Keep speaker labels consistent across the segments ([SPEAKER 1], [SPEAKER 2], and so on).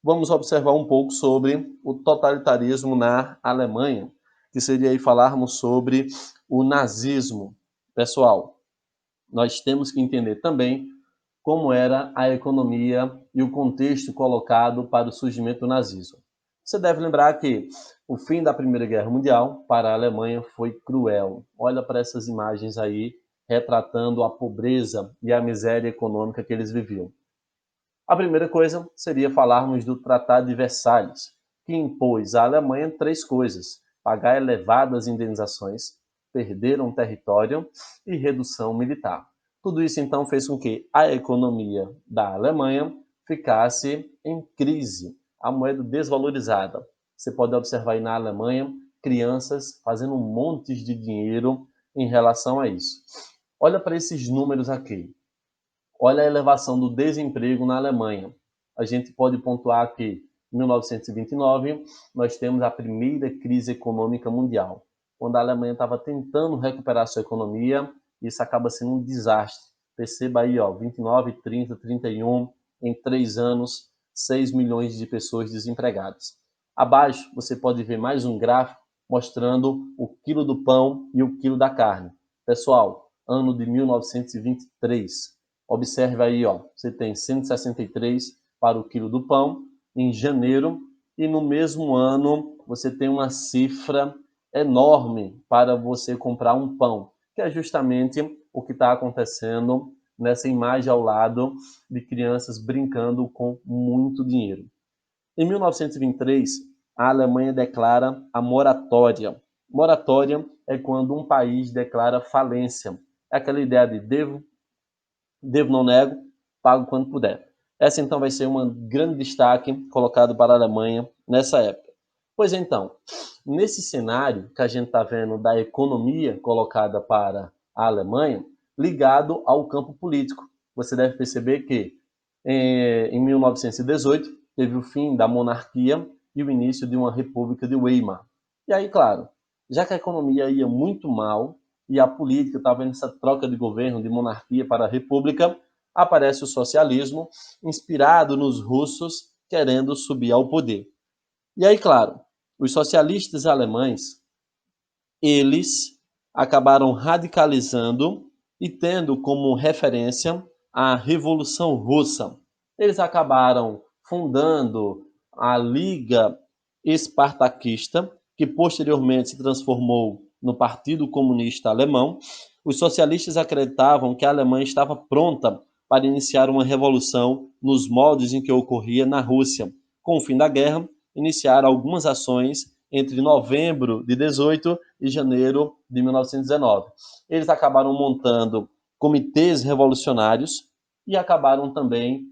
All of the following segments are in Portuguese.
[SPEAKER 1] Vamos observar um pouco sobre o totalitarismo na Alemanha, que seria aí falarmos sobre o nazismo. Pessoal, nós temos que entender também como era a economia e o contexto colocado para o surgimento do nazismo. Você deve lembrar que o fim da Primeira Guerra Mundial para a Alemanha foi cruel. Olha para essas imagens aí, retratando a pobreza e a miséria econômica que eles viviam. A primeira coisa seria falarmos do Tratado de Versalhes, que impôs à Alemanha três coisas: pagar elevadas indenizações, perder um território e redução militar. Tudo isso então fez com que a economia da Alemanha ficasse em crise, a moeda desvalorizada. Você pode observar aí na Alemanha crianças fazendo montes de dinheiro em relação a isso. Olha para esses números aqui. Olha a elevação do desemprego na Alemanha. A gente pode pontuar que em 1929 nós temos a primeira crise econômica mundial, quando a Alemanha estava tentando recuperar sua economia, isso acaba sendo um desastre. Perceba aí, 29, 30, 31, em 3 anos, 6 milhões de pessoas desempregadas. Abaixo você pode ver mais um gráfico mostrando o quilo do pão e o quilo da carne. Pessoal, ano de 1923. Observe aí, você tem 163 para o quilo do pão em janeiro e no mesmo ano você tem uma cifra enorme para você comprar um pão, que é justamente o que está acontecendo nessa imagem ao lado de crianças brincando com muito dinheiro. Em 1923, a Alemanha declara a moratória. Moratória é quando um país declara falência. É aquela ideia de devo, não nego, pago quando puder. Essa então vai ser um grande destaque colocado para a Alemanha nessa época. Pois então, nesse cenário que a gente está vendo da economia colocada para a Alemanha, ligado ao campo político, você deve perceber que em 1918 teve o fim da monarquia e o início de uma república de Weimar. E aí, claro, já que a economia ia muito mal, e a política estava nessa troca de governo de monarquia para a república, aparece o socialismo, inspirado nos russos querendo subir ao poder. E aí, claro, os socialistas alemães, eles acabaram radicalizando e tendo como referência a Revolução Russa. Eles acabaram fundando a Liga Espartaquista, que posteriormente se transformou no Partido Comunista Alemão. Os socialistas acreditavam que a Alemanha estava pronta para iniciar uma revolução nos moldes em que ocorria na Rússia. Com o fim da guerra, iniciaram algumas ações entre novembro de 18 e janeiro de 1919. Eles acabaram montando comitês revolucionários e acabaram também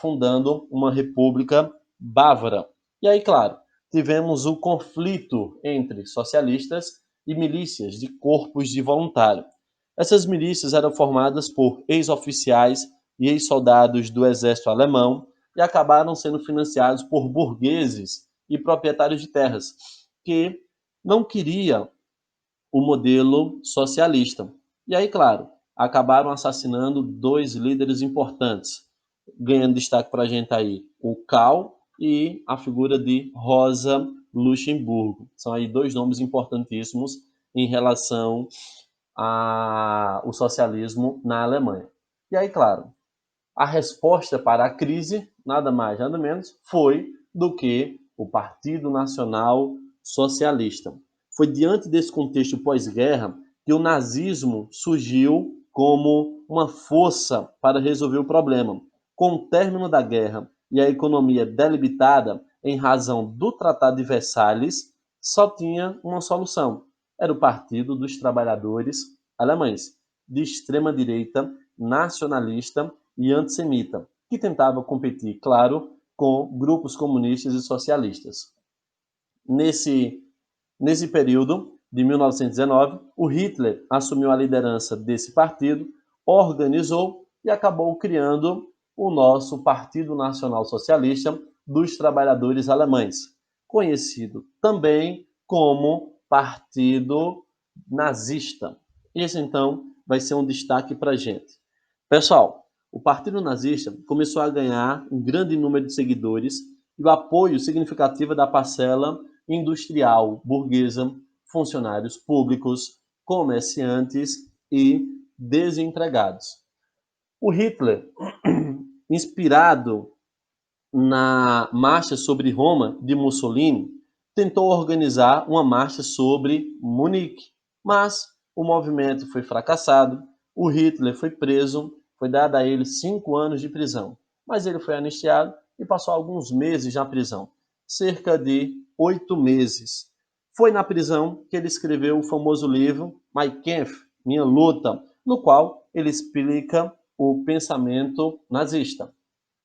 [SPEAKER 1] fundando uma república bávara. E aí, claro, tivemos o conflito entre socialistas e milícias de corpos de voluntário. Essas milícias eram formadas por ex-oficiais e ex-soldados do exército alemão e acabaram sendo financiados por burgueses e proprietários de terras, que não queria o modelo socialista. E aí, claro, acabaram assassinando dois líderes importantes, ganhando destaque para a gente aí o Karl e a figura de Rosa Luxemburgo. São aí dois nomes importantíssimos em relação ao socialismo na Alemanha. E aí, claro, a resposta para a crise, nada mais, nada menos, foi do que o Partido Nacional Socialista. Foi diante desse contexto pós-guerra que o nazismo surgiu como uma força para resolver o problema. Com o término da guerra e a economia delimitada em razão do Tratado de Versalhes, só tinha uma solução. Era o Partido dos Trabalhadores Alemães, de extrema direita, nacionalista e antissemita, que tentava competir, claro, com grupos comunistas e socialistas. Nesse, nesse período, de 1919, o Hitler assumiu a liderança desse partido, organizou e acabou criando o nosso Partido Nacional Socialista dos Trabalhadores Alemães, conhecido também como Partido Nazista. Esse, então, vai ser um destaque para a gente. Pessoal, o Partido Nazista começou a ganhar um grande número de seguidores e o apoio significativo da parcela industrial burguesa, funcionários públicos, comerciantes e desempregados. O Hitler, inspirado na Marcha sobre Roma de Mussolini, tentou organizar uma marcha sobre Munique, mas o movimento foi fracassado, o Hitler foi preso, foi dado a ele 5 anos de prisão, mas ele foi anistiado e passou alguns meses na prisão, cerca de 8 meses. Foi na prisão que ele escreveu o famoso livro Mein Kampf, Minha Luta, no qual ele explica o pensamento nazista.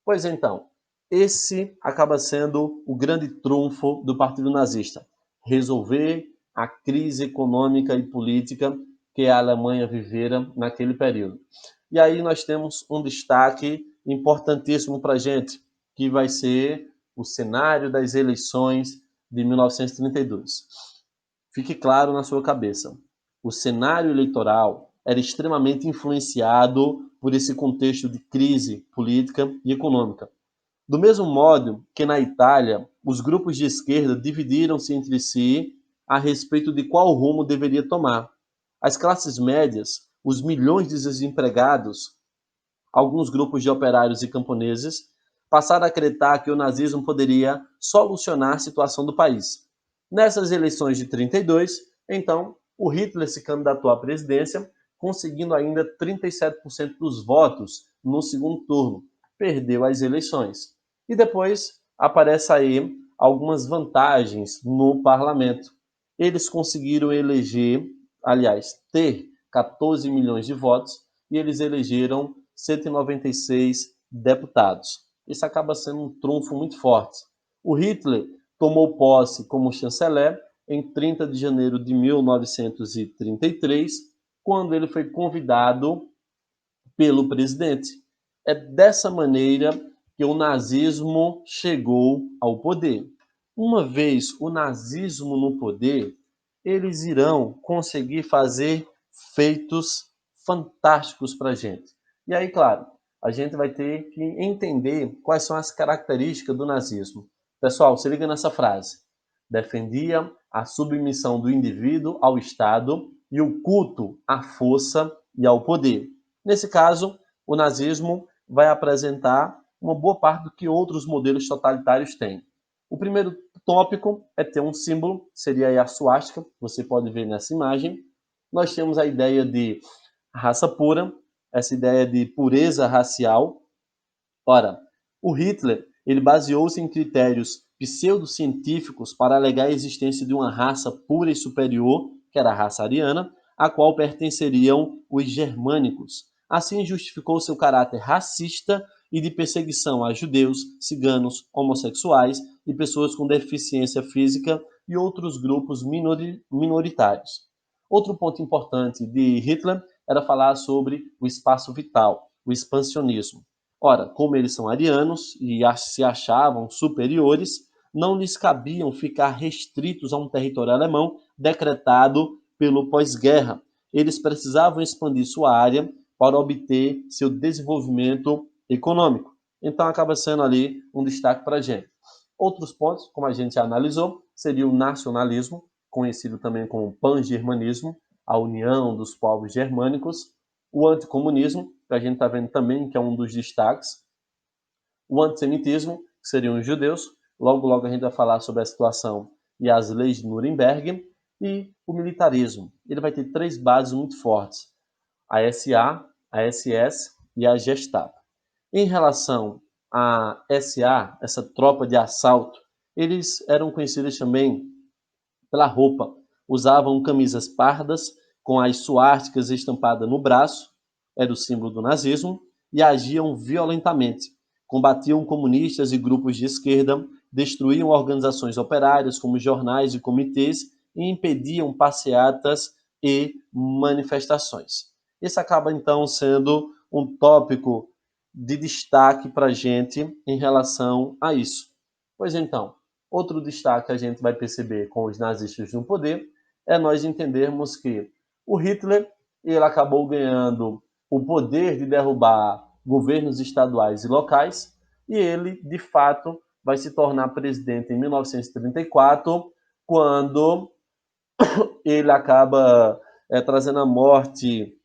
[SPEAKER 1] Pois então, esse acaba sendo o grande trunfo do Partido Nazista: resolver a crise econômica e política que a Alemanha vivera naquele período. E aí nós temos um destaque importantíssimo para a gente, que vai ser o cenário das eleições de 1932. Fique claro na sua cabeça, o cenário eleitoral era extremamente influenciado por esse contexto de crise política e econômica. Do mesmo modo que na Itália, os grupos de esquerda dividiram-se entre si a respeito de qual rumo deveria tomar. As classes médias, os milhões de desempregados, alguns grupos de operários e camponeses passaram a acreditar que o nazismo poderia solucionar a situação do país. Nessas eleições de 32, então, o Hitler se candidatou à presidência, conseguindo ainda 37% dos votos no segundo turno. Perdeu as eleições. E depois aparece aí algumas vantagens no parlamento. Eles conseguiram eleger, aliás, ter 14 milhões de votos e eles elegeram 196 deputados. Isso acaba sendo um trunfo muito forte. O Hitler tomou posse como chanceler em 30 de janeiro de 1933, quando ele foi convidado pelo presidente. É dessa maneira que o nazismo chegou ao poder. Uma vez o nazismo no poder, eles irão conseguir fazer feitos fantásticos para a gente. E aí, claro, a gente vai ter que entender quais são as características do nazismo. Pessoal, se liga nessa frase. Defendia a submissão do indivíduo ao Estado e o culto à força e ao poder. Nesse caso, o nazismo vai apresentar uma boa parte do que outros modelos totalitários têm. O primeiro tópico é ter um símbolo, seria a suástica, você pode ver nessa imagem. Nós temos a ideia de raça pura, essa ideia de pureza racial. Ora, o Hitler, ele baseou-se em critérios pseudocientíficos para alegar a existência de uma raça pura e superior, que era a raça ariana, a qual pertenceriam os germânicos. Assim justificou seu caráter racista e de perseguição a judeus, ciganos, homossexuais e pessoas com deficiência física e outros grupos minoritários. Outro ponto importante de Hitler era falar sobre o espaço vital, o expansionismo. Ora, como eles são arianos e se achavam superiores, não lhes cabiam ficar restritos a um território alemão decretado pelo pós-guerra. Eles precisavam expandir sua área para obter seu desenvolvimento econômico. Então acaba sendo ali um destaque para a gente. Outros pontos, como a gente já analisou, seria o nacionalismo, conhecido também como pan-germanismo, a união dos povos germânicos, o anticomunismo, que a gente está vendo também que é um dos destaques, o antissemitismo, que seriam os judeus, logo logo a gente vai falar sobre a situação e as leis de Nuremberg, e o militarismo. Ele vai ter três bases muito fortes, a SA, a SS e a Gestapo. Em relação à SA, essa tropa de assalto, eles eram conhecidos também pela roupa. Usavam camisas pardas com as suásticas estampadas no braço, era o símbolo do nazismo, e agiam violentamente. Combatiam comunistas e grupos de esquerda, destruíam organizações operárias como jornais e comitês e impediam passeatas e manifestações. Esse acaba então sendo um tópico de destaque para a gente em relação a isso. Pois então, outro destaque que a gente vai perceber com os nazistas no poder é nós entendermos que o Hitler ele acabou ganhando o poder de derrubar governos estaduais e locais e ele, de fato, vai se tornar presidente em 1934, quando ele acaba trazendo a morte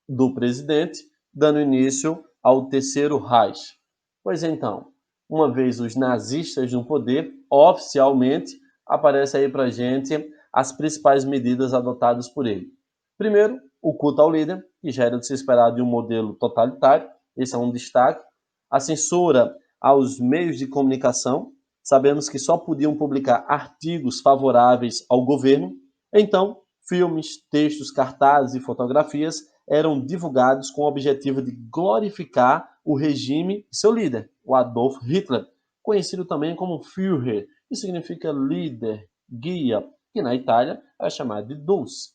[SPEAKER 1] do presidente, dando início ao Terceiro Reich. Pois então, uma vez os nazistas no poder, oficialmente, aparece aí para gente as principais medidas adotadas por ele. Primeiro, o culto ao líder, que já era de se esperar de um modelo totalitário, esse é um destaque. A censura aos meios de comunicação, sabemos que só podiam publicar artigos favoráveis ao governo, então, filmes, textos, cartazes e fotografias eram divulgados com o objetivo de glorificar o regime e seu líder, o Adolf Hitler, conhecido também como Führer, que significa líder, guia, que na Itália é chamado de Dulce.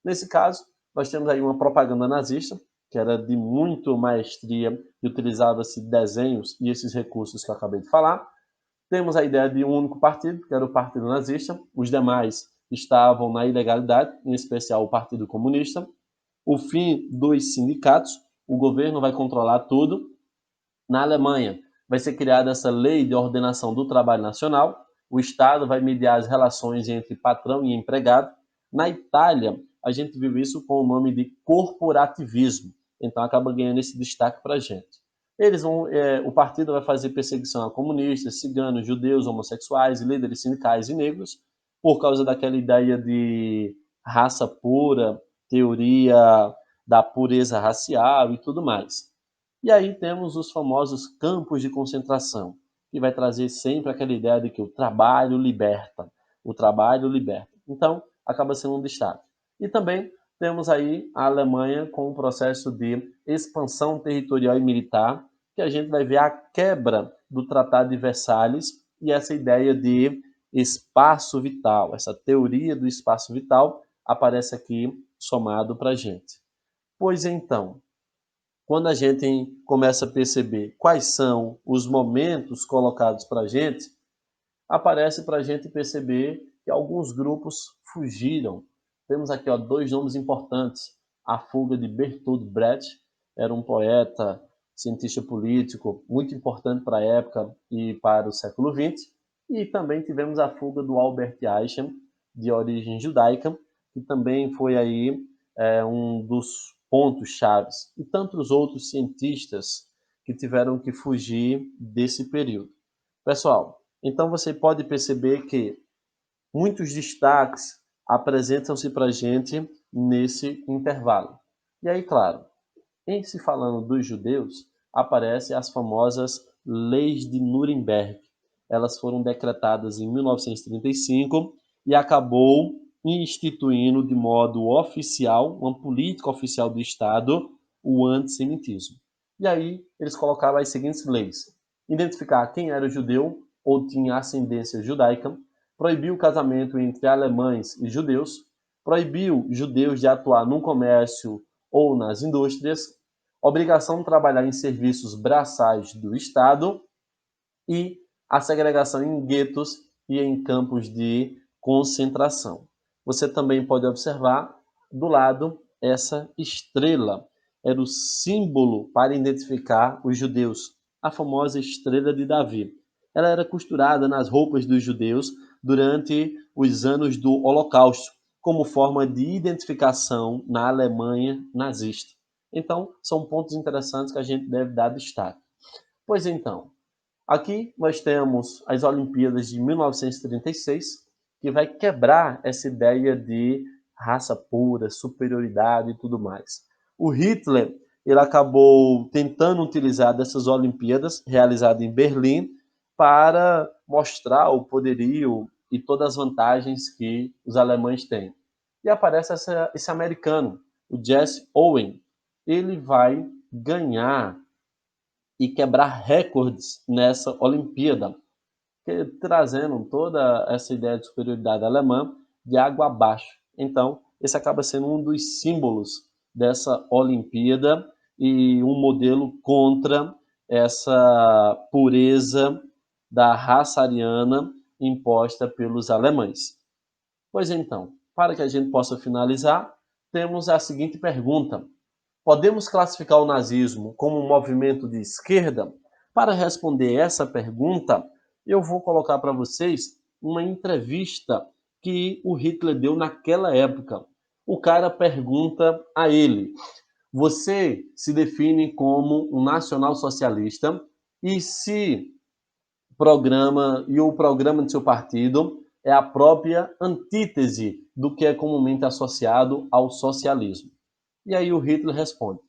[SPEAKER 1] Nesse caso, nós temos aí uma propaganda nazista, que era de muito maestria e utilizava-se desenhos e esses recursos que eu acabei de falar. Temos a ideia de um único partido, que era o Partido Nazista, os demais estavam na ilegalidade, em especial o Partido Comunista. O fim dos sindicatos, o governo vai controlar tudo. Na Alemanha, vai ser criada essa lei de ordenação do trabalho nacional, o Estado vai mediar as relações entre patrão e empregado. Na Itália, a gente viu isso com o nome de corporativismo, então acaba ganhando esse destaque para a gente. O partido vai fazer perseguição a comunistas, ciganos, judeus, homossexuais, líderes sindicais e negros, por causa daquela ideia de raça pura, teoria da pureza racial e tudo mais. E aí temos os famosos campos de concentração, que vai trazer sempre aquela ideia de que o trabalho liberta. O trabalho liberta. Então, acaba sendo um destaque. E também temos aí a Alemanha com um processo de expansão territorial e militar, que a gente vai ver a quebra do Tratado de Versalhes e essa ideia de espaço vital, essa teoria do espaço vital aparece aqui somado para a gente. Pois então, quando a gente começa a perceber quais são os momentos colocados para a gente, aparece para a gente perceber que alguns grupos fugiram. Temos aqui dois nomes importantes. A fuga de Bertolt Brecht, era um poeta, cientista político, muito importante para a época e para o século XX. E também tivemos a fuga do Albert Einstein, de origem judaica, que também foi aí um dos pontos chaves. E tantos outros cientistas que tiveram que fugir desse período. Pessoal, então você pode perceber que muitos destaques apresentam-se para a gente nesse intervalo. E aí, claro, em se falando dos judeus, aparecem as famosas leis de Nuremberg. Elas foram decretadas em 1935 e acabou instituindo de modo oficial, uma política oficial do Estado, o antissemitismo. E aí eles colocaram as seguintes leis: identificar quem era judeu ou tinha ascendência judaica, proibiu o casamento entre alemães e judeus, proibiu judeus de atuar no comércio ou nas indústrias, obrigação de trabalhar em serviços braçais do Estado e a segregação em guetos e em campos de concentração. Você também pode observar do lado essa estrela. Era o símbolo para identificar os judeus, a famosa estrela de Davi. Ela era costurada nas roupas dos judeus durante os anos do Holocausto, como forma de identificação na Alemanha nazista. Então, são pontos interessantes que a gente deve dar destaque. Pois então, aqui nós temos as Olimpíadas de 1936, que vai quebrar essa ideia de raça pura, superioridade e tudo mais. O Hitler, ele acabou tentando utilizar dessas Olimpíadas, realizadas em Berlim, para mostrar o poderio e todas as vantagens que os alemães têm. E aparece esse americano, o Jesse Owens. Ele vai ganhar e quebrar recordes nessa Olimpíada, trazendo toda essa ideia de superioridade alemã de água abaixo. Então, esse acaba sendo um dos símbolos dessa Olimpíada e um modelo contra essa pureza da raça ariana imposta pelos alemães. Pois então, para que a gente possa finalizar, temos a seguinte pergunta: podemos classificar o nazismo como um movimento de esquerda? Para responder essa pergunta, Eu vou colocar para vocês uma entrevista que o Hitler deu naquela época. O cara pergunta a ele: você se define como um nacional-socialista e se o programa do seu partido é a própria antítese do que é comumente associado ao socialismo. E aí o Hitler responde: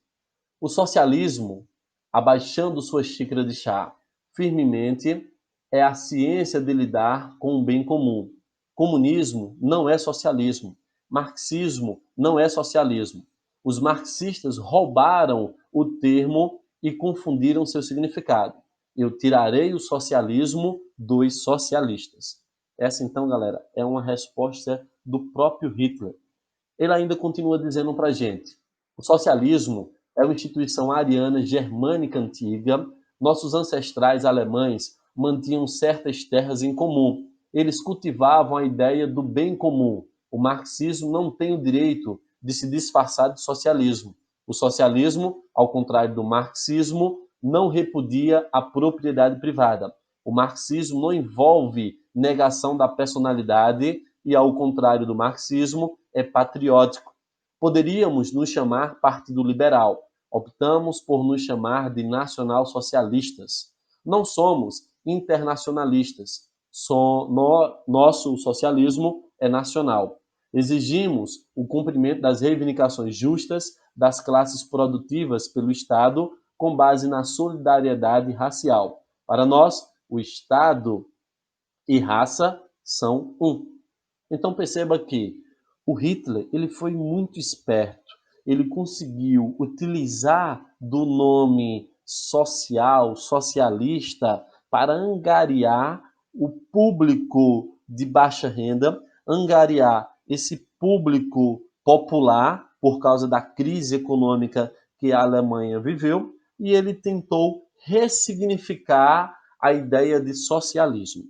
[SPEAKER 1] o socialismo, abaixando sua xícara de chá firmemente, é a ciência de lidar com o bem comum. Comunismo não é socialismo. Marxismo não é socialismo. Os marxistas roubaram o termo e confundiram seu significado. Eu tirarei o socialismo dos socialistas. Essa, então, galera, é uma resposta do próprio Hitler. Ele ainda continua dizendo para a gente: o socialismo é uma instituição ariana germânica antiga. Nossos ancestrais alemães mantinham certas terras em comum. Eles cultivavam a ideia do bem comum. O marxismo não tem o direito de se disfarçar de socialismo. O socialismo, ao contrário do marxismo, não repudia a propriedade privada. O marxismo não envolve negação da personalidade e, ao contrário do marxismo, é patriótico. Poderíamos nos chamar Partido Liberal. Optamos por nos chamar de nacional-socialistas. Não somos internacionalistas. Nosso socialismo é nacional. Exigimos o cumprimento das reivindicações justas das classes produtivas pelo Estado com base na solidariedade racial. Para nós, o Estado e raça são um. Então perceba que o Hitler ele foi muito esperto. Ele conseguiu utilizar do nome social, socialista, para angariar o público de baixa renda, angariar esse público popular por causa da crise econômica que a Alemanha viveu, e ele tentou ressignificar a ideia de socialismo.